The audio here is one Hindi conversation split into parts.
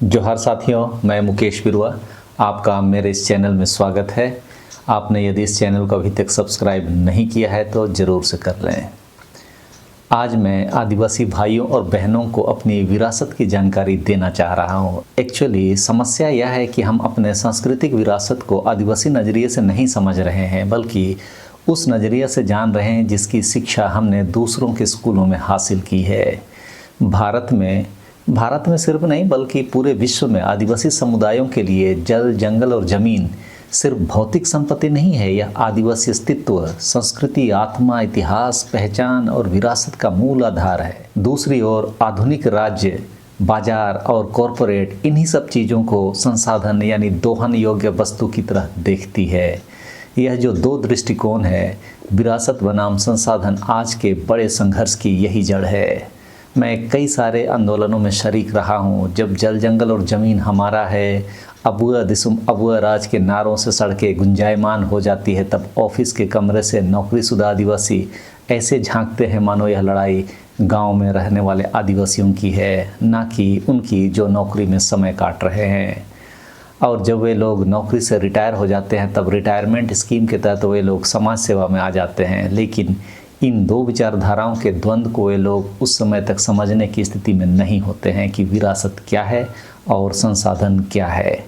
जोहार साथियों, मैं मुकेश बिरुआ। आपका मेरे इस चैनल में स्वागत है। आपने यदि इस चैनल को अभी तक सब्सक्राइब नहीं किया है तो ज़रूर से कर लें। आज मैं आदिवासी भाइयों और बहनों को अपनी विरासत की जानकारी देना चाह रहा हूँ। एक्चुअली समस्या यह है कि हम अपने सांस्कृतिक विरासत को आदिवासी नज़रिए से नहीं समझ रहे हैं, बल्कि उस नज़रिए से जान रहे हैं जिसकी शिक्षा हमने दूसरों के स्कूलों में हासिल की है। भारत में सिर्फ नहीं बल्कि पूरे विश्व में आदिवासी समुदायों के लिए जल, जंगल और ज़मीन सिर्फ भौतिक संपत्ति नहीं है। यह आदिवासी अस्तित्व, संस्कृति, आत्मा, इतिहास, पहचान और विरासत का मूल आधार है। दूसरी ओर आधुनिक राज्य, बाजार और कॉरपोरेट इन्हीं सब चीज़ों को संसाधन यानी दोहन योग्य वस्तु की तरह देखती है। यह जो दो दृष्टिकोण है, विरासत बनाम संसाधन, आज के बड़े संघर्ष की यही जड़ है। मैं कई सारे आंदोलनों में शरीक रहा हूँ। जब जल, जंगल और ज़मीन हमारा है, अबुआ दिसुम अबुआ राज के नारों से सड़कें गुंजायमान हो जाती है, तब ऑफिस के कमरे से नौकरीशुदा आदिवासी ऐसे झांकते हैं मानो यह लड़ाई गांव में रहने वाले आदिवासियों की है, ना कि उनकी जो नौकरी में समय काट रहे हैं। और जब वे लोग नौकरी से रिटायर हो जाते हैं तब रिटायरमेंट स्कीम के तहत वे लोग समाज सेवा में आ जाते हैं। लेकिन इन दो विचारधाराओं के द्वंद्व को वे लोग उस समय तक समझने की स्थिति में नहीं होते हैं कि विरासत क्या है और संसाधन क्या है।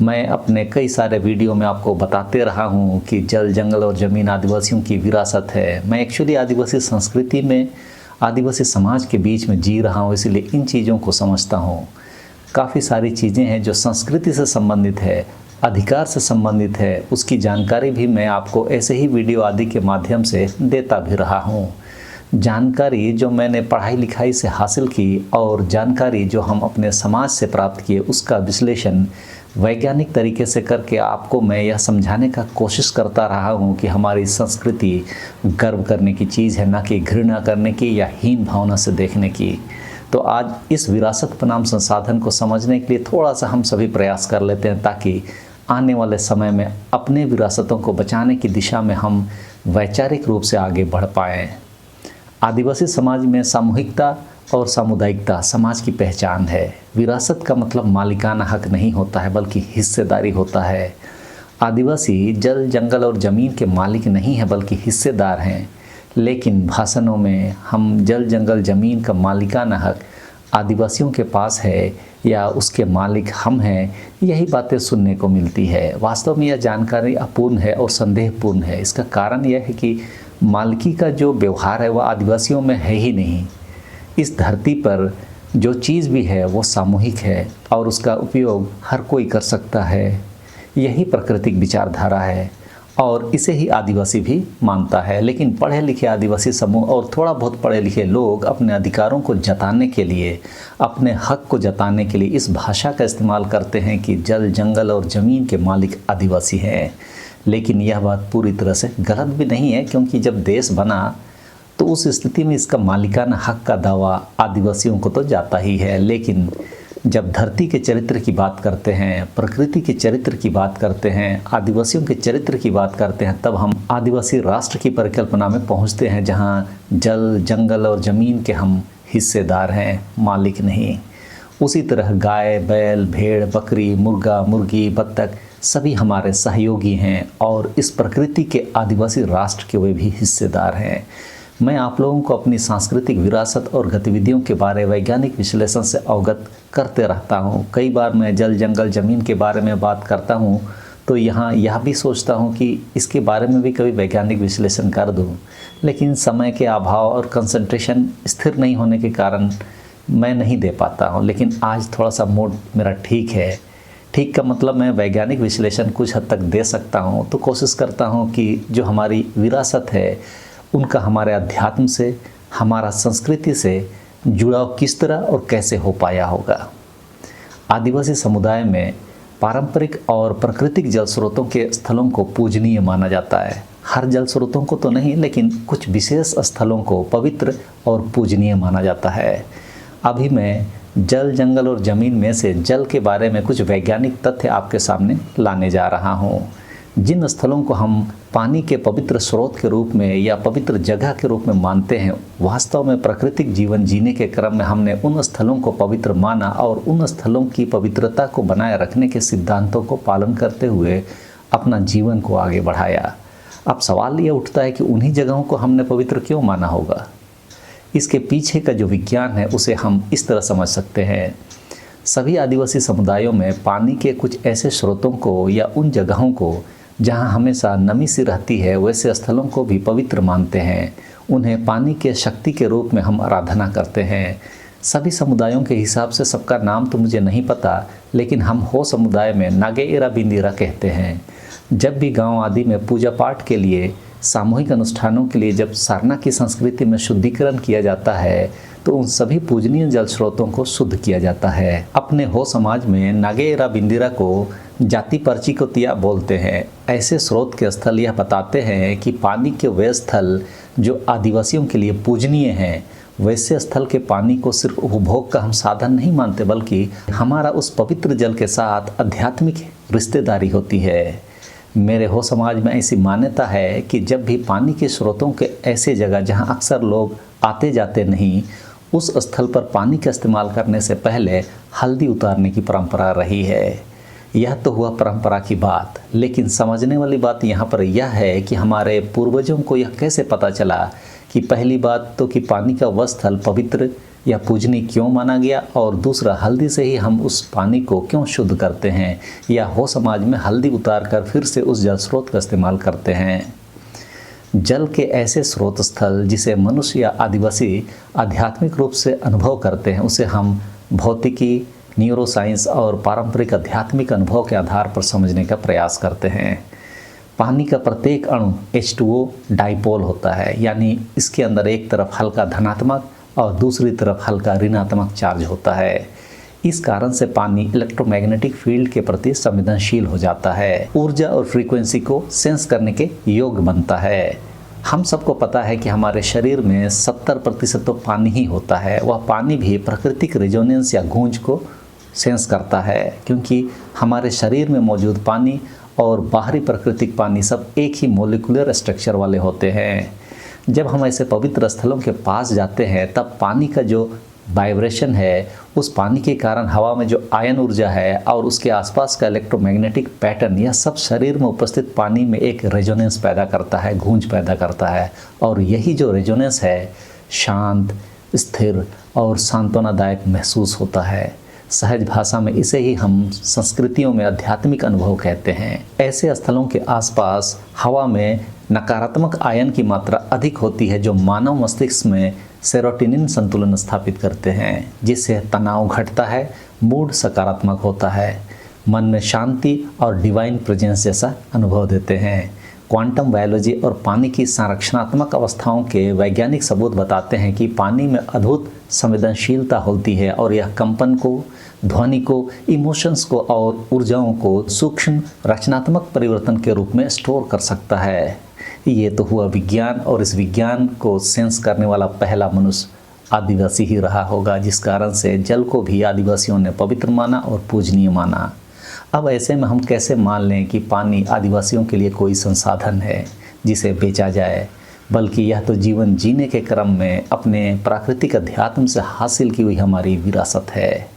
मैं अपने कई सारे वीडियो में आपको बताते रहा हूँ कि जल, जंगल और ज़मीन आदिवासियों की विरासत है। मैं एक्चुअली आदिवासी संस्कृति में, आदिवासी समाज के बीच में जी रहा हूँ, इसलिए इन चीज़ों को समझता हूँ। काफ़ी सारी चीज़ें हैं जो संस्कृति से संबंधित है, अधिकार से संबंधित है, उसकी जानकारी भी मैं आपको ऐसे ही वीडियो आदि के माध्यम से देता भी रहा हूँ। जानकारी जो मैंने पढ़ाई लिखाई से हासिल की और जानकारी जो हम अपने समाज से प्राप्त किए, उसका विश्लेषण वैज्ञानिक तरीके से करके आपको मैं यह समझाने का कोशिश करता रहा हूँ कि हमारी संस्कृति गर्व करने की चीज़ है, ना कि घृणा करने की या हीन भावना से देखने की। तो आज इस विरासत बनाम संसाधन को समझने के लिए थोड़ा सा हम सभी प्रयास कर लेते हैं, ताकि आने वाले समय में अपने विरासतों को बचाने की दिशा में हम वैचारिक रूप से आगे बढ़ पाएँ। आदिवासी समाज में सामूहिकता और सामुदायिकता समाज की पहचान है। विरासत का मतलब मालिकाना हक नहीं होता है, बल्कि हिस्सेदारी होता है। आदिवासी जल, जंगल और ज़मीन के मालिक नहीं हैं, बल्कि हिस्सेदार हैं। लेकिन भाषणों में हम जल, जंगल, ज़मीन का मालिकाना हक आदिवासियों के पास है या उसके मालिक हम हैं, यही बातें सुनने को मिलती है। वास्तव में यह जानकारी अपूर्ण है और संदेहपूर्ण है। इसका कारण यह है कि मालिकी का जो व्यवहार है वह आदिवासियों में है ही नहीं। इस धरती पर जो चीज़ भी है वो सामूहिक है और उसका उपयोग हर कोई कर सकता है। यही प्राकृतिक विचारधारा है और इसे ही आदिवासी भी मानता है। लेकिन पढ़े लिखे आदिवासी समूह और थोड़ा बहुत पढ़े लिखे लोग अपने अधिकारों को जताने के लिए, अपने हक को जताने के लिए इस भाषा का इस्तेमाल करते हैं कि जल, जंगल और ज़मीन के मालिक आदिवासी हैं। लेकिन यह बात पूरी तरह से गलत भी नहीं है, क्योंकि जब देश बना तो उस स्थिति में इसका मालिकाना हक का दावा आदिवासियों को तो जाता ही है। लेकिन जब धरती के चरित्र की बात करते हैं, प्रकृति के चरित्र की बात करते हैं, आदिवासियों के चरित्र की बात करते हैं, तब हम आदिवासी राष्ट्र की परिकल्पना में पहुंचते हैं, जहां जल, जंगल और ज़मीन के हम हिस्सेदार हैं, मालिक नहीं। उसी तरह गाय, बैल, भेड़, बकरी, मुर्गा, मुर्गी, बत्तख सभी हमारे सहयोगी हैं और इस प्रकृति के आदिवासी राष्ट्र के वे भी हिस्सेदार हैं। मैं आप लोगों को अपनी सांस्कृतिक विरासत और गतिविधियों के बारे वैज्ञानिक विश्लेषण से अवगत करते रहता हूँ। कई बार मैं जल, जंगल, ज़मीन के बारे में बात करता हूँ तो यहाँ यह भी सोचता हूँ कि इसके बारे में भी कभी वैज्ञानिक विश्लेषण कर दूँ, लेकिन समय के अभाव और कंसंट्रेशन स्थिर नहीं होने के कारण मैं नहीं दे पाता हूँ। लेकिन आज थोड़ा सा मूड मेरा ठीक है। ठीक का मतलब मैं वैज्ञानिक विश्लेषण कुछ हद तक दे सकता हूँ, तो कोशिश करता हूँ कि जो हमारी विरासत है उनका हमारे अध्यात्म से, हमारा संस्कृति से जुड़ाव किस तरह और कैसे हो पाया होगा। आदिवासी समुदाय में पारंपरिक और प्राकृतिक जल स्रोतों के स्थलों को पूजनीय माना जाता है। हर जल स्रोतों को तो नहीं, लेकिन कुछ विशेष स्थलों को पवित्र और पूजनीय माना जाता है। अभी मैं जल, जंगल और ज़मीन में से जल के बारे में कुछ वैज्ञानिक तथ्य आपके सामने लाने जा रहा हूँ। जिन स्थलों को हम पानी के पवित्र स्रोत के रूप में या पवित्र जगह के रूप में मानते हैं, वास्तव में प्राकृतिक जीवन जीने के क्रम में हमने उन स्थलों को पवित्र माना और उन स्थलों की पवित्रता को बनाए रखने के सिद्धांतों को पालन करते हुए अपना जीवन को आगे बढ़ाया। अब सवाल ये उठता है कि उन्हीं जगहों को हमने पवित्र क्यों माना होगा। इसके पीछे का जो विज्ञान है उसे हम इस तरह समझ सकते हैं। सभी आदिवासी समुदायों में पानी के कुछ ऐसे स्रोतों को या उन जगहों को जहां हमेशा नमी सी रहती है, वैसे स्थलों को भी पवित्र मानते हैं। उन्हें पानी के शक्ति के रूप में हम आराधना करते हैं। सभी समुदायों के हिसाब से सबका नाम तो मुझे नहीं पता, लेकिन हम हो समुदाय में नागेरा बिंदिरा कहते हैं। जब भी गांव आदि में पूजा पाठ के लिए, सामूहिक अनुष्ठानों के लिए जब सारना की संस्कृति में शुद्धिकरण किया जाता है तो उन सभी पूजनीय जल स्रोतों को शुद्ध किया जाता है। अपने हो समाज में नागेरा बिंदिरा को जाति पर्ची को तिया बोलते हैं। ऐसे स्रोत के स्थल यह बताते हैं कि पानी के वे स्थल जो आदिवासियों के लिए पूजनीय हैं, वैसे स्थल के पानी को सिर्फ उपभोग का हम साधन नहीं मानते, बल्कि हमारा उस पवित्र जल के साथ आध्यात्मिक रिश्तेदारी होती है। मेरे हो समाज में ऐसी मान्यता है कि जब भी पानी के स्रोतों के ऐसे जगह जहां अक्सर लोग आते जाते नहीं, उस स्थल पर पानी का इस्तेमाल करने से पहले हल्दी उतारने की परंपरा रही है। यह तो हुआ परंपरा की बात, लेकिन समझने वाली बात यहाँ पर यह है कि हमारे पूर्वजों को यह कैसे पता चला कि पहली बात तो कि पानी का वह स्थल पवित्र या पूजनीय क्यों माना गया, और दूसरा हल्दी से ही हम उस पानी को क्यों शुद्ध करते हैं या हो समाज में हल्दी उतार कर फिर से उस जल स्रोत का इस्तेमाल करते हैं। जल के ऐसे स्रोत स्थल जिसे मनुष्य या आदिवासी आध्यात्मिक रूप से अनुभव करते हैं, उसे हम भौतिकी, न्यूरोसाइंस और पारंपरिक आध्यात्मिक अनुभव के आधार पर समझने का प्रयास करते हैं। पानी का प्रत्येक अणु H2O डाइपोल होता है, यानी इसके अंदर एक तरफ हल्का धनात्मक और दूसरी तरफ हल्का ऋणात्मक चार्ज होता है। इस कारण से पानी इलेक्ट्रोमैग्नेटिक फील्ड के प्रति संवेदनशील हो जाता है, ऊर्जा और फ्रीक्वेंसी को सेंस करने के योग्य बनता है। हम सबको पता है कि हमारे शरीर में 70% तो पानी ही होता है। वह पानी भी प्राकृतिक रेजोनेंस या गूंज को सेंस करता है, क्योंकि हमारे शरीर में मौजूद पानी और बाहरी प्राकृतिक पानी सब एक ही मोलिकुलर स्ट्रक्चर वाले होते हैं। जब हम ऐसे पवित्र स्थलों के पास जाते हैं तब पानी का जो वाइब्रेशन है, उस पानी के कारण हवा में जो आयन ऊर्जा है और उसके आसपास का इलेक्ट्रोमैग्नेटिक पैटर्न, यह सब शरीर में उपस्थित पानी में एक रेजोनेंस पैदा करता है, गूंज पैदा करता है। और यही जो रेजोनेंस है शांत, स्थिर और सांत्वनादायक महसूस होता है। सहज भाषा में इसे ही हम संस्कृतियों में आध्यात्मिक अनुभव कहते हैं। ऐसे स्थलों के आसपास हवा में नकारात्मक आयन की मात्रा अधिक होती है, जो मानव मस्तिष्क में सेरोटोनिन संतुलन स्थापित करते हैं, जिससे तनाव घटता है, मूड सकारात्मक होता है, मन में शांति और डिवाइन प्रेजेंस जैसा अनुभव देते हैं। क्वांटम बायोलॉजी और पानी की संरक्षणात्मक अवस्थाओं के वैज्ञानिक सबूत बताते हैं कि पानी में अद्भुत संवेदनशीलता होती है और यह कंपन को, ध्वनि को, इमोशंस को और ऊर्जाओं को सूक्ष्म रचनात्मक परिवर्तन के रूप में स्टोर कर सकता है। ये तो हुआ विज्ञान, और इस विज्ञान को सेंस करने वाला पहला मनुष्य आदिवासी ही रहा होगा, जिस कारण से जल को भी आदिवासियों ने पवित्र माना और पूजनीय माना। अब ऐसे में हम कैसे मान लें कि पानी आदिवासियों के लिए कोई संसाधन है जिसे बेचा जाए, बल्कि यह तो जीवन जीने के क्रम में अपने प्राकृतिक अध्यात्म से हासिल की हुई हमारी विरासत है।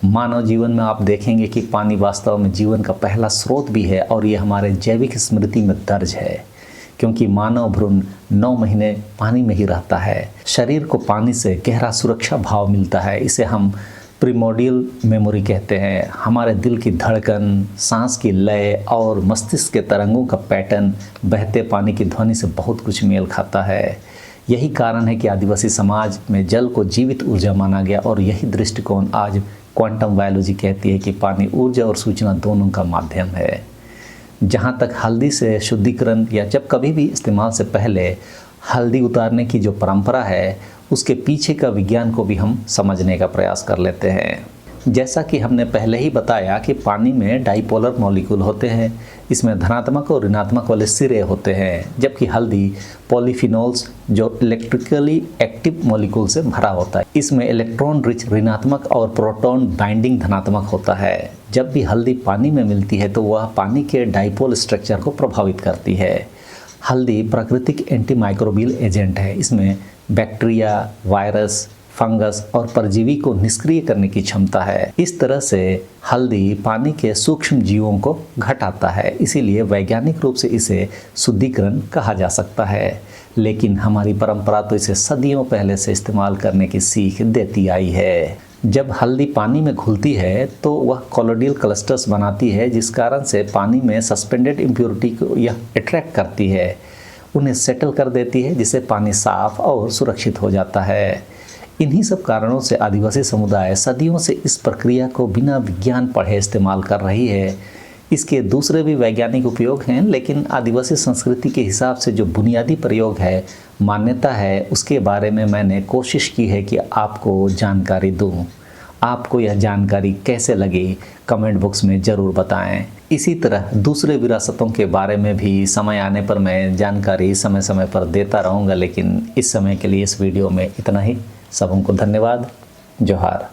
मानव जीवन में आप देखेंगे कि पानी वास्तव में जीवन का पहला स्रोत भी है, और ये हमारे जैविक स्मृति में दर्ज है, क्योंकि मानव भ्रूण 9 महीने पानी में ही रहता है। शरीर को पानी से गहरा सुरक्षा भाव मिलता है। इसे हम प्रिमोडियल मेमोरी कहते हैं। हमारे दिल की धड़कन, सांस की लय और मस्तिष्क के तरंगों का पैटर्न बहते पानी की ध्वनि से बहुत कुछ मेल खाता है। यही कारण है कि आदिवासी समाज में जल को जीवित ऊर्जा माना गया, और यही दृष्टिकोण आज क्वांटम बायोलॉजी कहती है कि पानी ऊर्जा और सूचना दोनों का माध्यम है। जहाँ तक हल्दी से शुद्धिकरण या जब कभी भी इस्तेमाल से पहले हल्दी उतारने की जो परंपरा है, उसके पीछे का विज्ञान को भी हम समझने का प्रयास कर लेते हैं। जैसा कि हमने पहले ही बताया कि पानी में डाइपोलर मॉलिक्यूल होते हैं, इसमें धनात्मक और ऋणात्मक वाले सिरे होते हैं, जबकि हल्दी पॉलीफिनोल्स जो इलेक्ट्रिकली एक्टिव मॉलिक्यूल से भरा होता है, इसमें इलेक्ट्रॉन रिच ऋणात्मक और प्रोटॉन बाइंडिंग धनात्मक होता है। जब भी हल्दी पानी में मिलती है तो वह पानी के डाइपोल स्ट्रक्चर को प्रभावित करती है। हल्दी प्राकृतिक एंटीमाइक्रोबियल एजेंट है, इसमें बैक्टीरिया, वायरस, फंगस और परजीवी को निष्क्रिय करने की क्षमता है। इस तरह से हल्दी पानी के सूक्ष्म जीवों को घटाता है, इसीलिए वैज्ञानिक रूप से इसे शुद्धिकरण कहा जा सकता है। लेकिन हमारी परंपरा तो इसे सदियों पहले से इस्तेमाल करने की सीख देती आई है। जब हल्दी पानी में घुलती है तो वह कॉलोडियल क्लस्टर्स बनाती है, जिस कारण से पानी में सस्पेंडेड इम्प्योरिटी को यह अट्रैक्ट करती है, उन्हें सेटल कर देती है, जिससे पानी साफ और सुरक्षित हो जाता है। इन्हीं सब कारणों से आदिवासी समुदाय सदियों से इस प्रक्रिया को बिना विज्ञान पढ़े इस्तेमाल कर रही है। इसके दूसरे भी वैज्ञानिक उपयोग हैं, लेकिन आदिवासी संस्कृति के हिसाब से जो बुनियादी प्रयोग है, मान्यता है, उसके बारे में मैंने कोशिश की है कि आपको जानकारी दूं। आपको यह जानकारी कैसे लगी कमेंट बॉक्स में ज़रूर बताएं। इसी तरह दूसरे विरासतों के बारे में भी समय आने पर मैं जानकारी समय समय पर देता रहूँगा, लेकिन इस समय के लिए इस वीडियो में इतना ही। सबको धन्यवाद। जोहार।